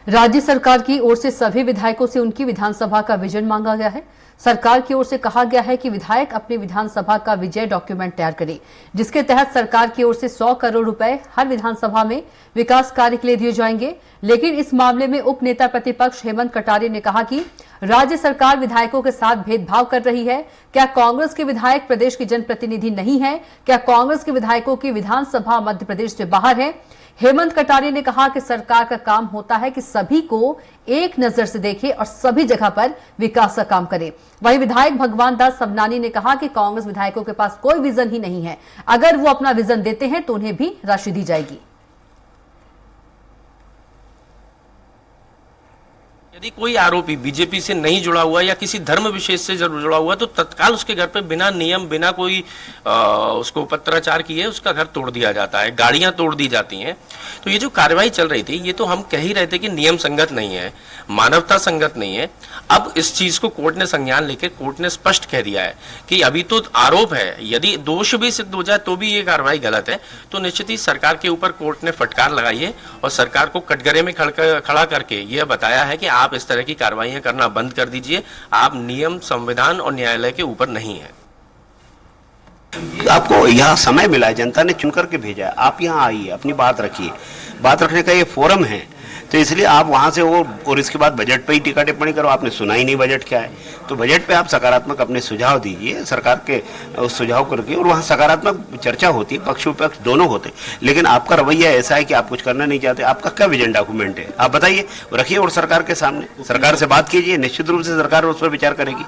राज्य सरकार की ओर से सभी विधायकों से उनकी विधानसभा का विजन मांगा गया है। सरकार की ओर से कहा गया है कि विधायक अपनी विधानसभा का विजय डॉक्यूमेंट तैयार करें, जिसके तहत सरकार की ओर से 100 करोड़ रुपए हर विधानसभा में विकास कार्य के लिए दिए जाएंगे। लेकिन इस मामले में उप नेता प्रतिपक्ष हेमंत कटारिया ने कहा कि राज्य सरकार विधायकों के साथ भेदभाव कर रही है। क्या कांग्रेस के विधायक प्रदेश के जनप्रतिनिधि नहीं है? क्या कांग्रेस के विधायकों की विधानसभा मध्य प्रदेश से बाहर है? हेमंत कटारिया ने कहा कि सरकार का काम होता है कि सभी को एक नजर से देखे और सभी जगह पर विकास का काम करे। वहीं विधायक भगवान दास सबनानी ने कहा कि कांग्रेस विधायकों के पास कोई विजन ही नहीं है। अगर वो अपना विजन देते हैं तो उन्हें भी राशि दी जाएगी। यदि कोई आरोपी बीजेपी से नहीं जुड़ा हुआ या किसी धर्म विशेष से जुड़ा हुआ तो तत्काल उसके घर पे बिना नियम बिना कोई उसको पत्राचार किए उसका घर तोड़ दिया जाता है, गाड़ियां तोड़ दी जाती हैं। तो ये जो कार्रवाई चल रही थी ये तो हम कह ही रहे थे कि नियम संगत नहीं है, मानवता संगत नहीं है। अब इस चीज को कोर्ट ने संज्ञान लेकर कोर्ट ने स्पष्ट कह दिया है कि अभी तो आरोप है, यदि दोष भी सिद्ध हो जाए तो भी ये कार्रवाई गलत है। तो निश्चित ही सरकार के ऊपर कोर्ट ने फटकार लगाई है और सरकार को कटघरे में खड़ा करके यह बताया है कि आप इस तरह की कार्रवाइयां करना बंद कर दीजिए, आप नियम, संविधान और न्यायालय के ऊपर नहीं है। आपको यहाँ समय मिला है, जनता ने चुन करके भेजा है, आप यहाँ आइए, अपनी बात रखिए। बात रखने का ये फोरम है, तो इसलिए आप वहाँ से वो और इसके बाद बजट पे ही टीका टिप्पणी करो। आपने सुना ही नहीं बजट क्या है, तो बजट पे आप सकारात्मक अपने सुझाव दीजिए, सरकार के उस सुझाव करके, और वहाँ सकारात्मक चर्चा होती है, पक्ष विपक्ष दोनों होते हैं। लेकिन आपका रवैया ऐसा है कि आप कुछ करना नहीं चाहते। आपका क्या विजन डॉक्यूमेंट है, आप बताइए, रखिए और सरकार के सामने सरकार से बात कीजिए, निश्चित रूप से सरकार उस पर विचार करेगी।